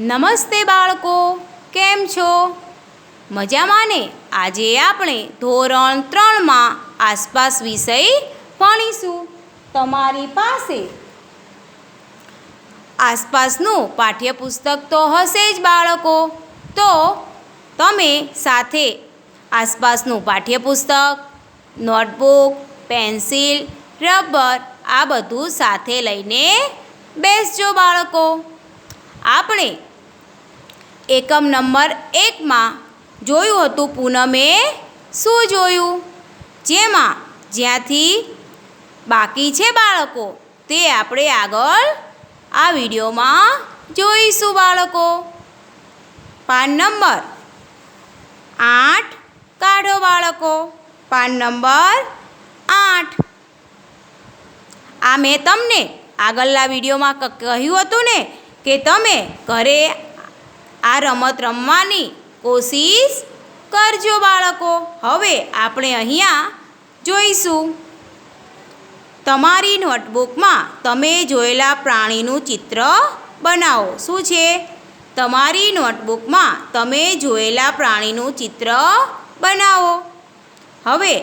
નમસ્તે બાળકો, કેમ છો? મજામાં ને? આજે આપણે ધોરણ 3માં આસપાસ વિષય ભણીશું. તમારી પાસે આસપાસનું પાઠ્યપુસ્તક તો હશે જ બાળકો. તો તમે સાથે આસપાસનું પાઠ્યપુસ્તક, નોટબુક, પેન્સિલ, રબર આ બધું સાથે લઈને બેસજો બાળકો. આપણે એકમ નંબર 1માં જોયું હતું પૂનમે શું જોયું, જેમાં જ્યાંથી બાકી છે બાળકો તે આપણે આગળ આ વિડીયોમાં જોઈશું બાળકો. પાન નંબર 8 કાઢો બાળકો. PAN number 8. આ મેં તમને આગળના વિડીયોમાં કહ્યું હતું ને કે તમે ઘરે આ રમત રમવાની કોશિશ કરજો બાળકો. હવે આપણે અહીંયા જોઈશું. તમારી નોટબુકમાં તમે જોયેલા પ્રાણીનું ચિત્ર બનાવો. શું છે? તમારી નોટબુકમાં તમે જોયેલા પ્રાણીનું ચિત્ર બનાવો. હવે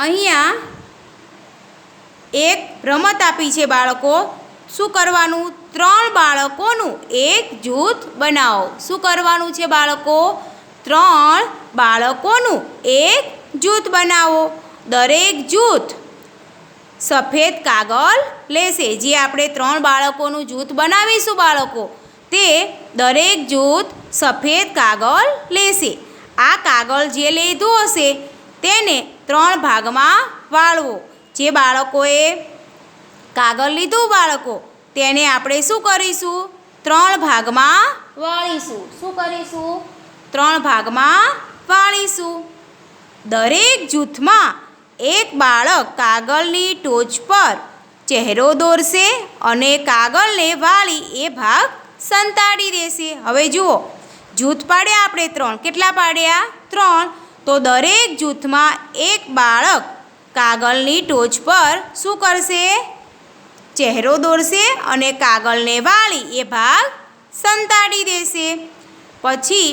અહીંયા એક રમત આપી છે બાળકો. શું કરવાનું? 3 બાળકોનું એક જૂથ બનાવો. શું કરવાનું છે બાળકો? 3 બાળકોનું એક જૂથ બનાવો. દરેક જૂથ સફેદ કાગળ લેશે. જે આપણે 3 બાળકોનું જૂથ બનાવીશું બાળકો, તે દરેક જૂથ સફેદ કાગળ લેશે. આ કાગળ જે લીધું હશે તેને 3 ભાગમાં વાળવો. જે બાળકોએ કાગળ લીધું બાળકો તેને આપણે શું કરીશું? 3 ભાગમાં વાળીશું. શું કરીશું? 3 ભાગમાં વાળીશું. દરેક જૂથમાં એક બાળક કાગળની ટોચ પર ચહેરો દોરશે અને કાગળને વાળી એ ભાગ સંતાડી દેશે. હવે જુઓ, જૂથ પાડ્યા આપણે 3. કેટલા પાડ્યા? 3. તો દરેક જૂથમાં એક બાળક કાગળની ટોચ પર શું કરશે? ચહેરો દોરશે અને કાગળને વાળી એ ભાગ સંતાડી દેશે. પછી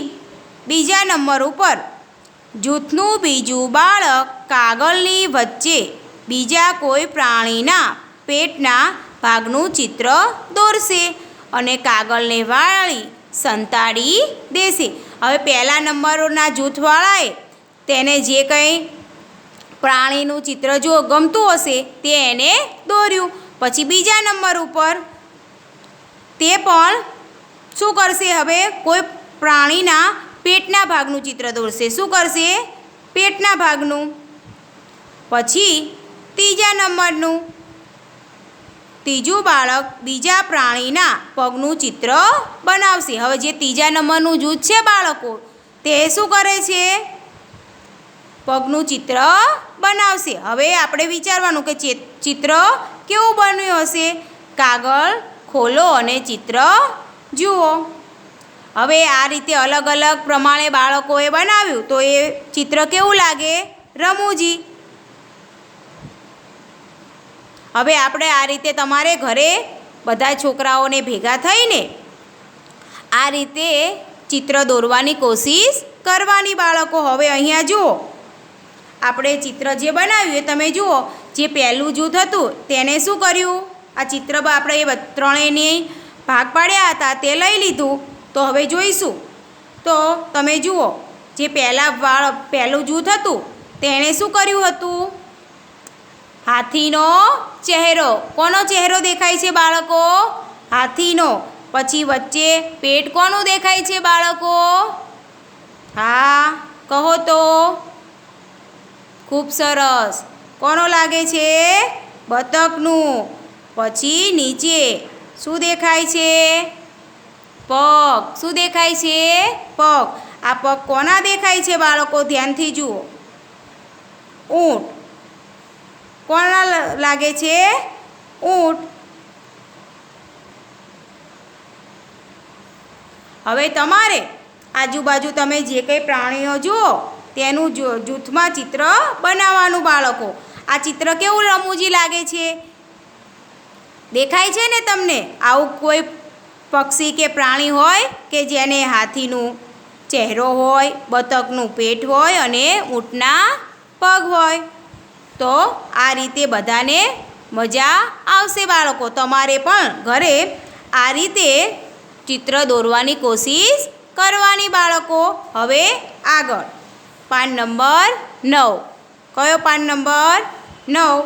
બીજા નંબર ઉપર જૂથનું બીજું બાળક કાગળની વચ્ચે બીજા કોઈ પ્રાણીના પેટના ભાગનું ચિત્ર દોરશે અને કાગળને વાળી સંતાડી દેશે. હવે પહેલા નંબરના જૂથવાળાએ તેને જે કંઈ પ્રાણીનું ચિત્ર જો ગમતું હશે તે એને દોર્યું. પછી બીજા નંબર ઉપર તે પણ શું કરશે? હવે કોઈ પ્રાણીના પેટના ભાગનું ચિત્ર દોરશે. શું કરશે? પેટના ભાગનું. પછી ત્રીજા નંબરનું ત્રીજું બાળક બીજા પ્રાણીના પગનું ચિત્ર બનાવશે. હવે જે ત્રીજા નંબરનું જૂથ છે બાળકો તે શું કરે છે? પગનું ચિત્ર બનાવશે. હવે આપણે વિચારવાનું કે ચિત્ર કેવું બન્યું હશે? કાગળ ખોલો અને ચિત્ર જુઓ. હવે આ રીતે અલગ અલગ પ્રમાણે બાળકોએ બનાવ્યું તો એ ચિત્ર કેવું લાગે? રમૂજી. હવે આપણે આ રીતે તમારે ઘરે બધા છોકરાઓને ભેગા થઈને આ રીતે ચિત્ર દોરવાની કોશિશ કરવાની બાળકો. હવે અહીંયા જુઓ, આપણે ચિત્ર જે બનાવ્યું એ તમે જુઓ. જે પહેલું જૂથ હતું તેને શું કર્યું? આ ચિત્ર આપણે એ ત્રણેયની ભાગ પાડ્યા હતા તે લઈ લીધું. તો હવે જોઈશું. તો તમે જુઓ, જે પહેલું જૂથ હતું તેણે શું કર્યું હતું? હાથીનો ચહેરો. કોનો ચહેરો દેખાય છે બાળકો? હાથીનો. પછી વચ્ચે પેટ કોનું દેખાય છે બાળકો? હા, કહો તો. ખૂબ સરસ. કોનો લાગે છે? બતકનું. પછી નીચે શું દેખાય છે? પગ. શું દેખાય છે? પગ. આ પગ કોના દેખાય છે બાળકો? ધ્યાનથી જુઓ. ઊંટ. કોના લાગે છે? ઊંટ. હવે તમારે આજુબાજુ તમે જે કંઈ પ્રાણીઓ જુઓ તેનું જૂથમાં ચિત્ર બનાવવાનું બાળકો. આ ચિત્ર કેવું રમૂજી લાગે છે? દેખાય છે ને તમને? આવું કોઈ પક્ષી કે પ્રાણી હોય કે જેને હાથીનું ચહેરો હોય, બતકનું પેટ હોય અને ઊંટના પગ હોય. તો આ રીતે બધાને મજા આવશે બાળકો. તમારે પણ ઘરે આ રીતે ચિત્ર દોરવાની કોશિશ કરવાની બાળકો. હવે આગળ પાન નંબર 9. કયો પાન નંબર 9?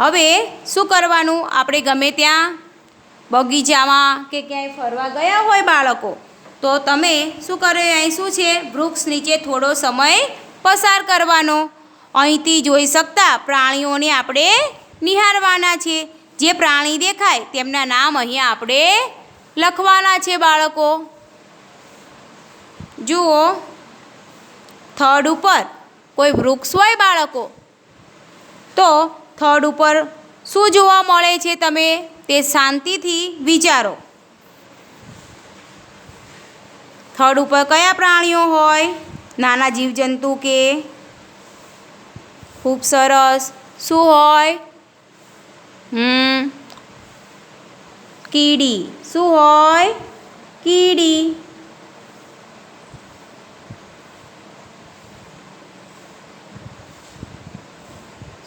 હવે શું કરવાનું? આપણે ગમે ત્યાં બગીચામાં કે ક્યાંય ફરવા ગયા હોય બાળકો, તો તમે શું કરો? અહીં શું છે? વૃક્ષ નીચે થોડો સમય પસાર કરવાનો. અહીંથી જોઈ શકતા પ્રાણીઓને આપણે નિહાળવાના છે. જે પ્રાણી દેખાય તેમના નામ અહીંયા આપણે લખવાના છે બાળકો. જુઓ, થડ ઉપર કોઈ વૃક્ષ હોય બાળકો, તો થડ ઉપર શું જોવા મળે છે તમે તે શાંતિથી વિચારો. થડ ઉપર કયા પ્રાણીઓ હોય? નાના જીવજંતુ કે? ખૂબ સરસ. શું હોય? કીડી. શું હોય? કીડી.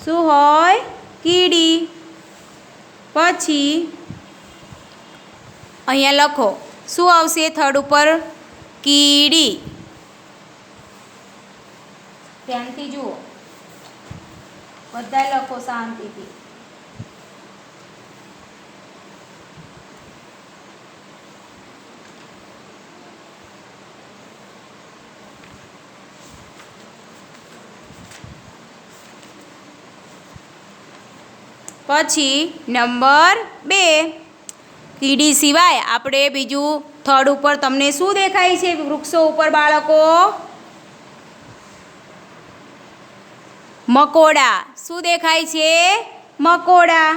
શું હોય? કીડી. પછી અહીંયા લખો, શું આવશે થડ ઉપર? કીડી. ધ્યાનથી જુઓ, બધા લખો શાંતિથી. પછી નંબર 2, કીડી સિવાય આપણે બીજું થડ ઉપર તમને શું દેખાય છે વૃક્ષો ઉપર બાળકો? મકોડા. શું દેખાય છે? મકોડા.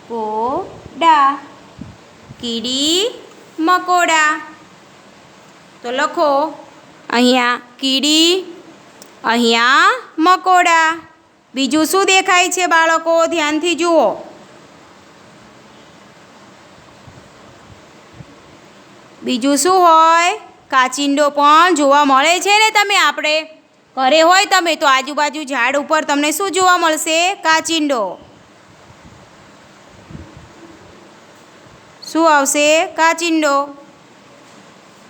કોડા. કીડી, મકોડા. તો લખો અહીંયા કીડી, અહીંયા મકોડા. બીજું શું દેખાય છે બાળકો? ધ્યાનથી જુઓ. બીજું શું હોય? કાચિંડો પણ જોવા મળે છે ને. તમે આપણે ઘરે હોય તમે તો આજુબાજુ ઝાડ ઉપર તમને શું જોવા મળશે? કાચિંડો. શું આવશે? કાચિંડો.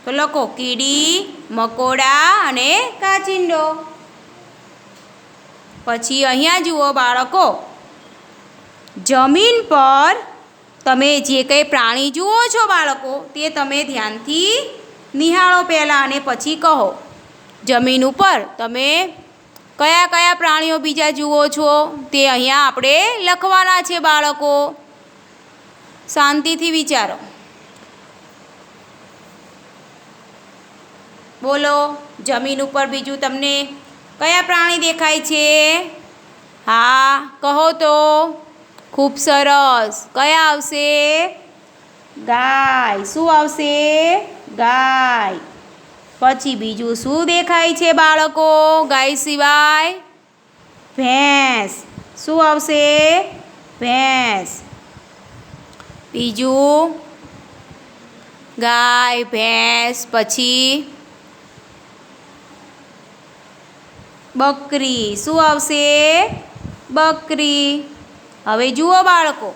તો લખો કીડી, મકોડા અને કાચિંડો. પછી અહીંયા જુઓ બાળકો, જમીન પર તમે જે કંઈ પ્રાણી જુઓ છો બાળકો, તે તમે ધ્યાનથી નિહાળો પહેલાં અને પછી કહો. જમીન ઉપર તમે કયા કયા પ્રાણીઓ બીજા જુઓ છો તે અહીંયા આપણે લખવાના છે બાળકો. શાંતિથી વિચારો. બોલો, જમીન ઉપર બીજું તમને કયા પ્રાણી દેખાય છે? હા, કહો તો. ખૂબ સરસ. કયા આવશે? ગાય. શું આવશે? ગાય. પછી બીજું શું દેખાય છે બાળકો ગાય સિવાય? ભેંસ. શું આવશે? ભેંસ. બીજું ગાય, ભેંસ. પછી બકરી. શું આવશે? બકરી. હવે જુઓ બાળકો,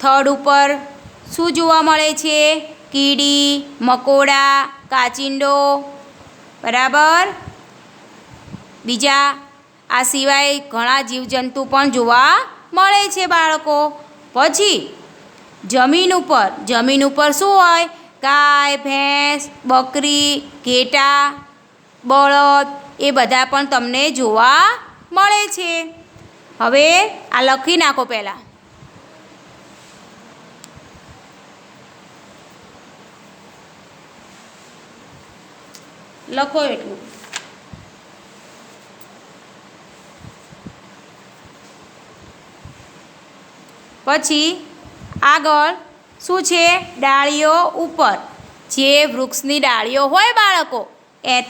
થડ ઉપર શું જોવા મળે છે? કીડી, મકોડા, કાચિંડો. બરાબર. બીજા આ સિવાય ઘણા જીવજંતુ પણ જોવા મળે છે બાળકો. પછી જમીન ઉપર શું હોય? ગાય, ભેંસ, બકરી, ઘેટાં, બળદ એ બધા પણ તમને જોવા મળે છે. હવે આ લખી નાખો પહેલાં. લખો એટલું. પછી આગળ શું છે? ડાળીઓ ઉપર. જે વૃક્ષની ડાળીઓ હોય બાળકો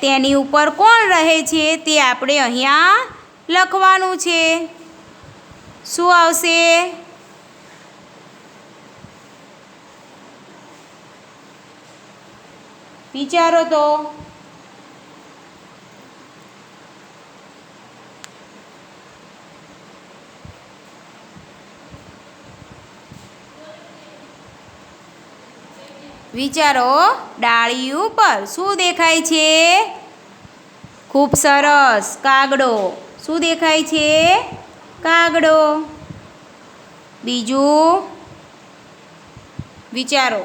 તેની ઉપર કોણ રહે છે તે આપણે અહીંયા લખવાનું છે. શું આવશે? વિચારો તો. વિચારો. ડાળી ઉપર શું દેખાય છે? ખૂબ સરસ, કાગડો. શું દેખાય છે? કાગડો. બીજું વિચારો.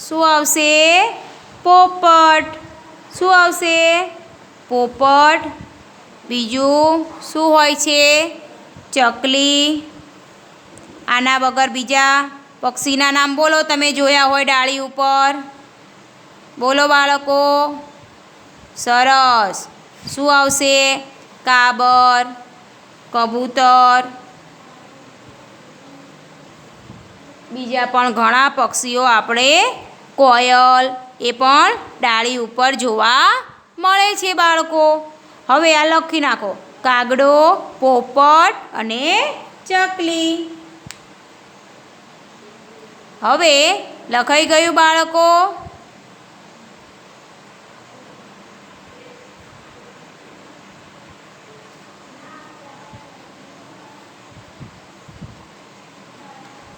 શું આવશે? પોપટ. શું આવશે? પોપટ. બીજું શું હોય છે? ચકલી. આના વગર બીજા પક્ષીના નામ બોલો, તમે જોયા હોય ડાળી ઉપર. બોલો બાળકો. સરસ. શું આવશે? કાબર, કબૂતર. બીજા પણ ઘણા પક્ષીઓ આપણે, કોયલ, એ પણ ડાળી ઉપર જોવા મળે છે બાળકો. હવે આ લખી નાખો. કાગડો, પોપટ અને ચકલી. હવે લખાઈ ગયું બાળકો?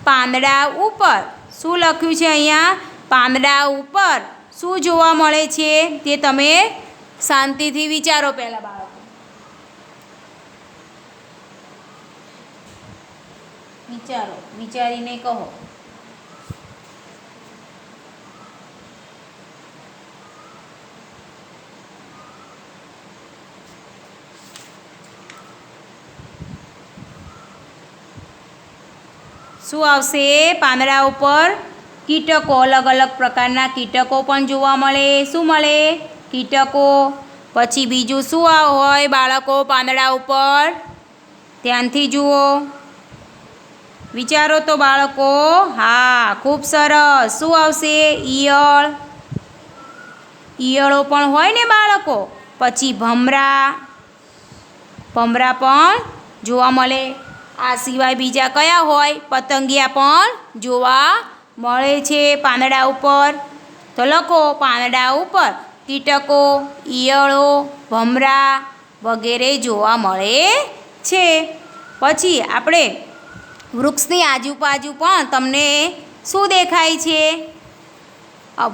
પાંદડા ઉપર શું લખ્યું છે અહીંયા? પાંદડા ઉપર શું જોવા મળે છે તે તમે શાંતિથી વિચારો પહેલાં બાળકો. વિચારો, વિચારીને કહો. શું આવશે? પાંદડા ઉપર કીટકો, અલગ અલગ પ્રકારના કીટકો પણ જોવા મળે. શું મળે? કીટકો. પછી બીજું શું હોય બાળકો પાંદડા ઉપર? ધ્યાનથી જુઓ. વિચારો તો બાળકો. હા, ખૂબ સરસ. શું આવશે? ઈયળ. ઈયળો પણ હોય ને બાળકો. પછી ભમરા. ભમરા પણ જોવા મળે. આ સિવાય બીજા કયા હોય? પતંગિયા પણ જોવા મળે છે પાંદડા ઉપર. તો લખો. પાંદડા ઉપર કીટકો, ઈયળો, ભમરા વગેરે જોવા મળે છે. પછી આપણે વૃક્ષની આજુબાજુ પણ તમને શું દેખાય છે?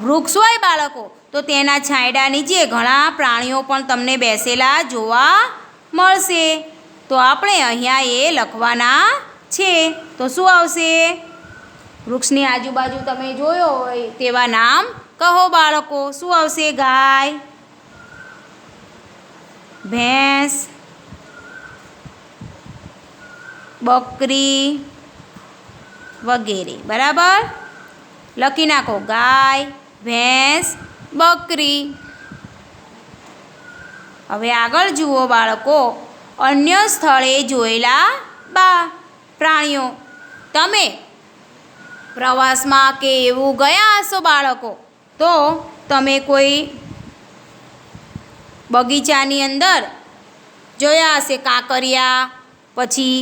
વૃક્ષ હોય બાળકો તો તેના છાંયડા નીચે ઘણા પ્રાણીઓ પણ તમને બેસેલા જોવા મળશે. તો આપણે અહીંયા એ લખવાના છે. તો શું આવશે? વૃક્ષની આજુબાજુ તમે જોયો હોય તેવા નામ કહો બાળકો. શું આવશે? ગાય, ભેંસ, બકરી વગેરે. બરાબર? લખી નાખો. ગાય, ભેંસ, બકરી. હવે આગળ જુઓ બાળકો. અન્ય સ્થળે જોયેલા પ્રાણીઓ. તમે પ્રવાસમાં કે એવું ગયા હશો બાળકો, તો તમે કોઈ બગીચાની અંદર જોયા હશે કાંકરિયા, પછી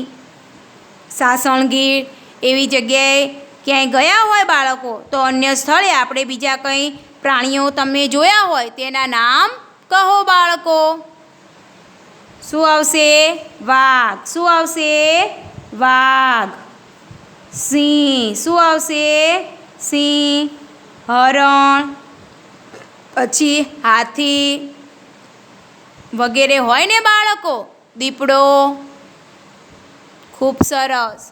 સાસણગીર, એવી જગ્યાએ ક્યાંય ગયા હોય બાળકો, તો અન્ય સ્થળે આપણે બીજા કંઈ પ્રાણીઓ તમે જોયા હોય તેના નામ કહો બાળકો. શું આવશે? વાઘ. શું આવશે? વાઘ. સિંહ. શું આવશે? સિંહ. હરણ. પછી હાથી વગેરે હોય ને બાળકો. દીપડો. ખૂબ સરસ.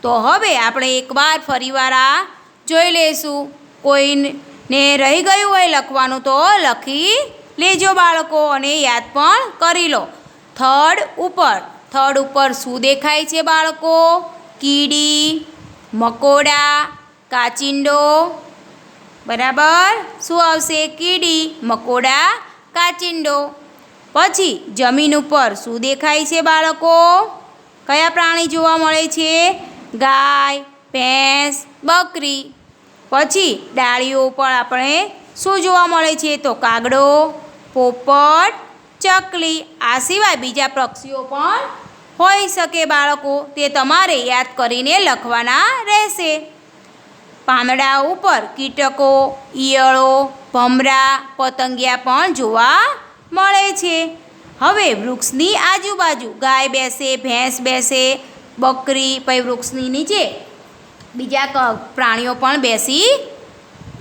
તો હવે આપણે એકવાર ફરીવાર આ જોઈ લઈશું. કોઈને રહી ગયું હોય લખવાનું તો લખી લેજો બાળકો, અને યાદ પણ કરી લો. થડ ઉપર. થડ ઉપર શું દેખાય છે બાળકો? કીડી, મકોડા, કાચિંડો. બરાબર? શું આવશે? કીડી, મકોડા, કાચિંડો. પછી જમીન ઉપર શું દેખાય છે બાળકો? કયા પ્રાણી જોવા મળે છે? ગાય, ભેંસ, બકરી. પછી ડાળીઓ ઉપર આપણે શું જોવા મળે છે? તો કાગડો, પોપટ, ચકલી. આ સિવાય બીજા પક્ષીઓ પણ હોઈ શકે બાળકો. તે તમારે યાદ કરીને લખવાના રહેશે. પાંદડા ઉપર કીટકો, ઈયળો, ભમરા, પતંગિયા પણ જોવા મળે છે. હવે વૃક્ષની આજુબાજુ ગાય બેસે, ભેંસ બેસે, બકરી, પછી વૃક્ષની નીચે બીજા પ્રાણીઓ પણ બેસી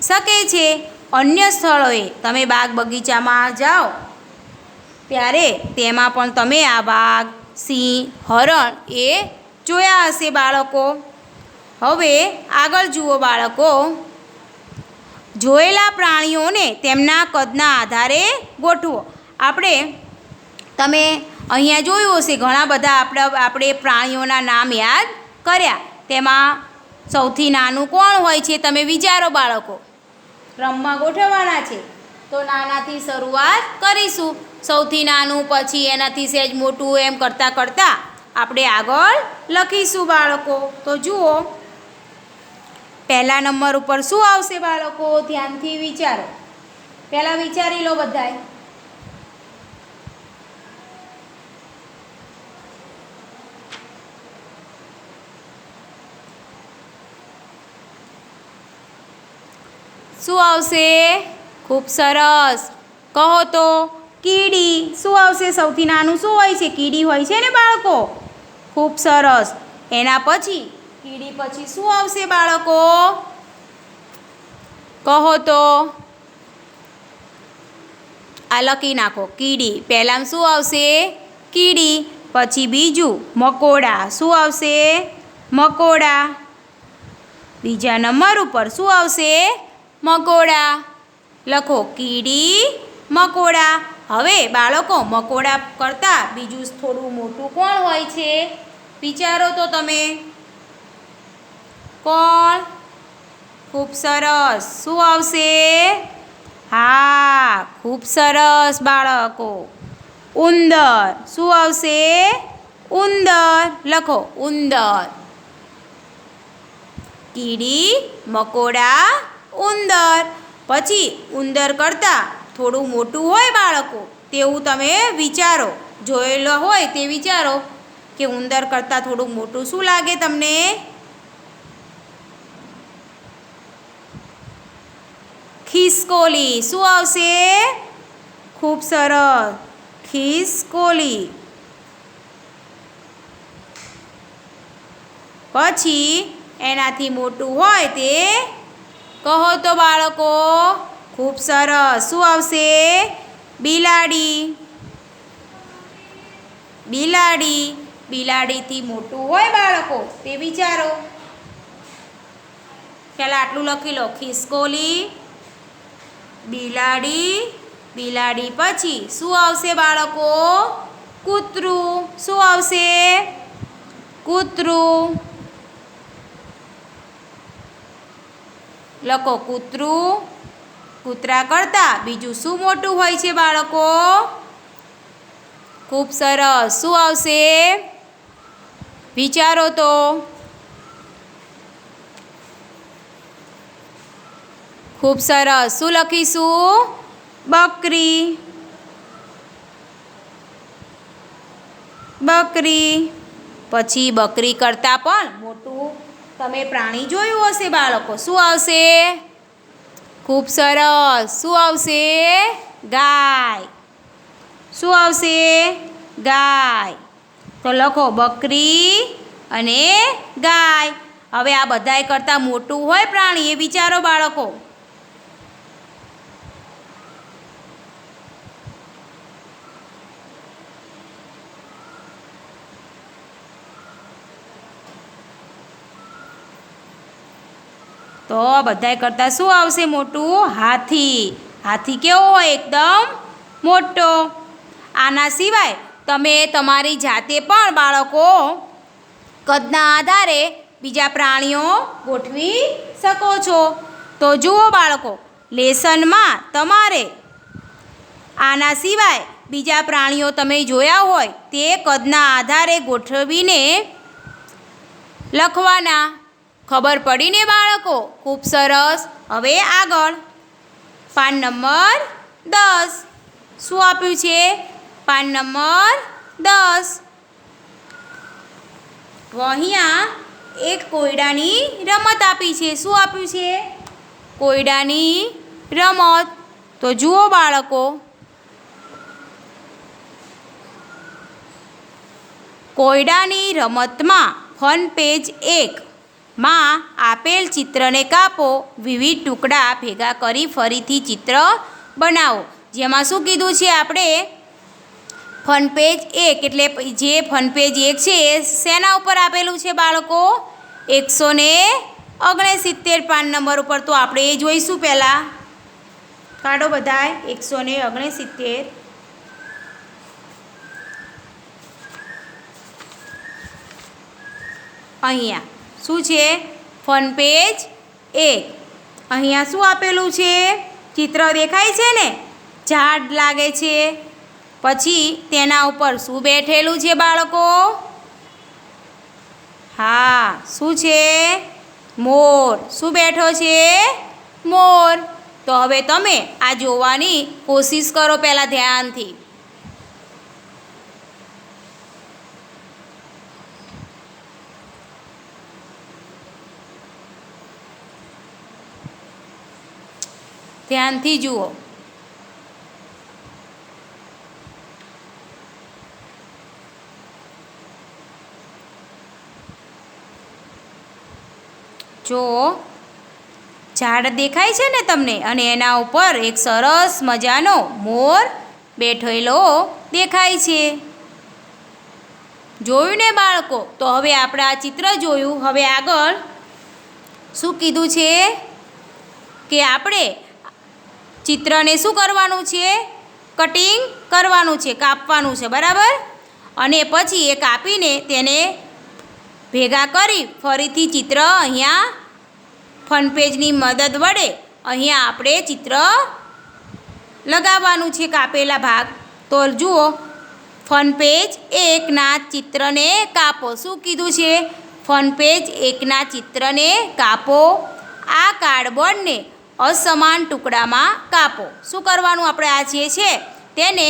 શકે છે. અન્ય સ્થળોએ તમે બાગ બગીચામાં જાઓ ત્યારે તેમાં પણ તમે આ વાઘ, સિંહ, હરણ એ જોયા હશે બાળકો. હવે આગળ જુઓ બાળકો. જોયેલા પ્રાણીઓને તેમના કદના આધારે ગોઠવો. તમે અહીંયા જોયું હશે ઘણા બધા આપણે પ્રાણીઓના નામ યાદ કર્યા. તેમાં સૌથી નાનું કોણ હોય છે? તમે વિચારો બાળકો. ક્રમમાં ગોઠવવાના છે તો નાનાથી શરૂઆત કરીશું. સૌથી નાનું, પછી એનાથી સહેજ મોટું, એમ કરતાં કરતાં આપણે આગળ લખીશું બાળકો. તો જુઓ, પહેલા નંબર ઉપર શું આવશે બાળકો? ધ્યાનથી વિચારો. પહેલાં વિચારી લો બધાય. શું આવશે? ખૂબ સરસ. કહો તો. કીડી. શું આવશે? સૌથી નાનું શું હોય છે? કીડી હોય છે ને બાળકો. ખૂબ સરસ. એના પછી કીડી પછી શું આવશે બાળકો? કહો તો. આ લખી નાખો. કીડી. પહેલાં શું આવશે? કીડી. પછી બીજું મકોડા. શું આવશે? મકોડા. બીજા નંબર ઉપર શું આવશે? મકોડા. લખો કીડી, મકોડા. હવે બાળકો, મકોડા કરતાં બીજું થોડું મોટું કોણ હોય છે? વિચારો તો તમે. કોણ? ખૂબ સરસ. શું આવશે? હા, ખૂબ સરસ બાળકો. ઉંદર. શું આવશે? ઉંદર. લખો ઉંદર. કીડી, મકોડા, ઉંદર. પછી ઉંદર કરતાં થોડું મોટું હોય બાળકો તેવું તમે વિચારો. જોયેલો હોય તે વિચારો કે ઉંદર કરતાં થોડું મોટું શું લાગે તમને? ખિસકોલી. શું આવશે? ખૂબ સરસ. ખિસકોલી. પછી એનાથી મોટું હોય તે કહો તો બાળકો. ખૂબ સરસ. શું આવશે? બિલાડી. બિલાડી. બિલાડીથી મોટું હોય બાળકો તે વિચારો. પહેલાં આટલું લખી લો. ખિસકોલી, બિલાડી. બિલાડી પછી શું આવશે બાળકો? કૂતરું. શું આવશે? કૂતરું. લખો કૂતરું. કૂતરા કરતાં બીજું શું મોટું હોય છે બાળકો? ખૂબ સરસ. શું આવશે? વિચારો તો. ખૂબ સરસ. શું લખીશું? બકરી. બકરી. પછી બકરી કરતાં પણ મોટું તમે પ્રાણી જોયું હશે બાળકો. શું આવશે? ખૂબ સરસ. શું આવશે? ગાય. શું આવશે? ગાય. તો લખો બકરી અને ગાય. હવે આ બધાય કરતાં મોટું હોય પ્રાણી એ વિચારો બાળકો. તો બધાય કરતાં શું આવશે મોટું? હાથી. હાથી કેવો હોય? એકદમ મોટો. આના સિવાય તમે તમારી જાતે પણ બાળકો કદના આધારે બીજા પ્રાણીઓ ગોઠવી શકો છો. તો જુઓ બાળકો, લેસનમાં તમારે આના સિવાય બીજા પ્રાણીઓ તમે જોયા હોય તે કદના આધારે ગોઠવીને લખવાના. ખબર પડીને બાળકો? ખૂબ સરસ. હવે આગળ પાન નંબર 10. શું આપ્યું છે? PAN number 10. અહીંયા એક કોયડાની રમત આપી છે. શું આપ્યું છે? કોયડાની રમત. તો જુઓ બાળકો, કોયડાની રમતમાં ફન પેજ 1 માં આપેલ ચિત્રને કાપો, વિવિધ ટુકડા ભેગા કરી ફરીથી ચિત્ર બનાવો. જેમાં શું કીધું છે આપણે? ફન પેજ 1 એટલે જે ફન પેજ 1 છે એ શેના ઉપર આપેલું છે બાળકો? 169 પાન નંબર ઉપર. તો આપણે એ જોઈશું. પહેલાં કાઢો બધાય 169. અહીંયા શું છે? Fun page 1. અહીંયા શું આપેલું છે? ચિત્ર દેખાય છે ને? ઝાડ લાગે છે. પછી તેના ઉપર શું બેઠેલું છે બાળકો? હા, શું છે? મોર. શું બેઠો છે? મોર. તો હવે તમે આ જોવાની કોશિશ કરો પહેલાં ધ્યાનથી. ધ્યાનથી જુઓ. જો ઝાડ દેખાય છે ને તમને? અને એના ઉપર એક સરસ મજાનો મોર બેઠેલો દેખાય છે. જોયું ને બાળકો? તો હવે આપણે આ ચિત્ર જોયું. હવે આગળ શું કીધું છે કે આપણે ચિત્રને શું કરવાનું છે? કટિંગ કરવાનું છે, કાપવાનું છે, બરાબર? અને પછી એ કાપીને તેને ભેગા કરી ફરીથી ચિત્ર અહીંયા ફન પેજની મદદ વડે અહીંયા આપણે ચિત્ર લગાવવાનું છે, કાપેલા ભાગ. તો જુઓ, ફન પેજ 1ના ચિત્રને કાપો. શું કીધું છે? ફન પેજ 1ના ચિત્રને કાપો. આ કાર્ડબોર્ડને અસમાન ટુકડામાં કાપો. શું કરવાનું આપણે? આ જે છે તેને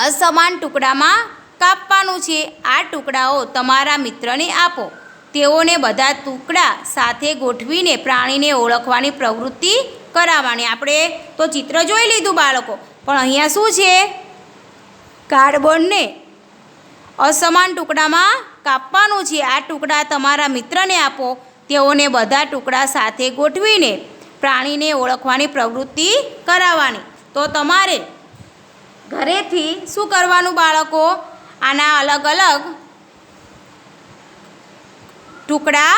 અસમાન ટુકડામાં કાપવાનું છે. આ ટુકડાઓ તમારા મિત્રને આપો. તેઓને બધા ટુકડા સાથે ગોઠવીને પ્રાણીને ઓળખવાની પ્રવૃત્તિ કરાવવાની. આપણે તો ચિત્ર જોઈ લીધું બાળકો, પણ અહીંયા શું છે? કાર્ડબોર્ડને અસમાન ટુકડામાં કાપવાનું છે. આ ટુકડા તમારા મિત્રને આપો. તેઓને બધા ટુકડા સાથે ગોઠવીને પ્રાણીને ઓળખવાની પ્રવૃત્તિ કરાવવાની. તો તમારે ઘરેથી શું કરવાનું બાળકો? આના અલગ અલગ ટુકડા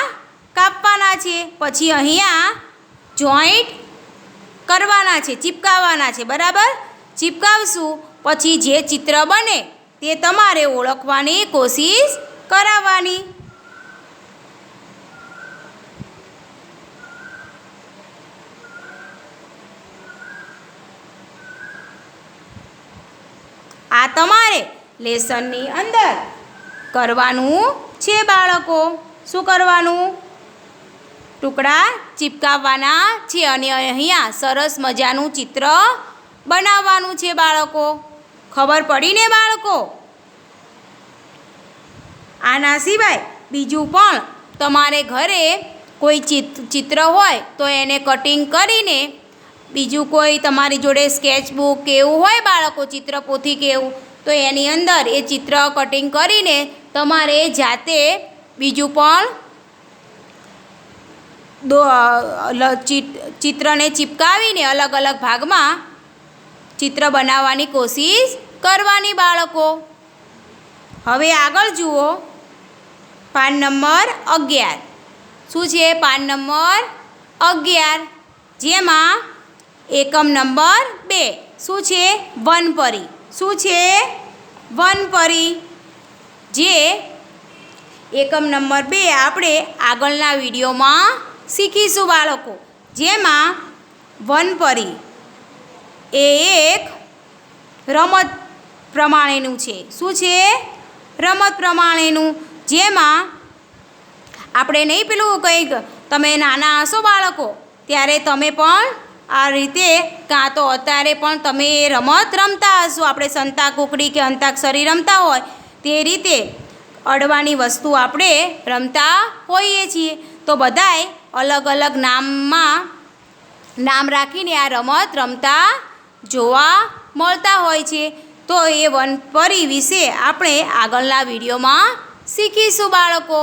કાપવાના છે. પછી અહીંયા જોઈન્ટ કરવાના છે, ચિપકાવવાના છે, બરાબર? ચિપકાવશું પછી જે ચિત્ર બને તે તમારે ઓળખવાની કોશિશ કરાવવાની. આ તમારે લેસનની અંદર કરવાનું છે બાળકો. શું કરવાનું? ટુકડા ચિપકાવવાના છે અને અહીંયા સરસ મજાનું ચિત્ર બનાવવાનું છે બાળકો. ખબર પડી ને બાળકો? આના સિવાય બીજું પણ તમારે ઘરે કોઈ ચિત્ર હોય તો એને કટિંગ કરીને, બીજું કોઈ તમારી જોડે સ્કેચબુક કે એવું હોય બાળકો, ચિત્રપોથી કે એવું, તો એની અંદર એ ચિત્ર કટિંગ કરીને તમારે જાતે બીજું પણ ચિત્રને ચિપકાવીને અલગ અલગ ભાગમાં ચિત્ર બનાવવાની કોશિશ કરવાની બાળકો. હવે આગળ જુઓ, પાન નંબર 11. શું છે? પાન નંબર 11, જેમાં એકમ નંબર 2 શું છે? વનપરી. શું છે? વનપરી. જે એકમ નંબર 2 આપણે આગળના વિડીયોમાં શીખીશું બાળકો. જેમાં વનપરી એ એક રમત પ્રમાણેનું છે. શું છે? રમત પ્રમાણેનું. જેમાં આપણે નહીં પેલું કંઈક તમે નાના હશો બાળકો ત્યારે તમે પણ આ રીતે કાં તો અત્યારે પણ તમે એ રમત રમતા હશો. આપણે સંતા કુકડી કે અંતાક્ષરી રમતા હોય તે રીતે અડવાની વસ્તુ આપણે રમતા હોઈએ છીએ. તો બધાય અલગ અલગ નામ રાખીને આ રમત રમતા જોવા મળતા હોય છે. તો એ વનપરી વિશે આપણે આગળના વિડીયોમાં શીખીશું બાળકો.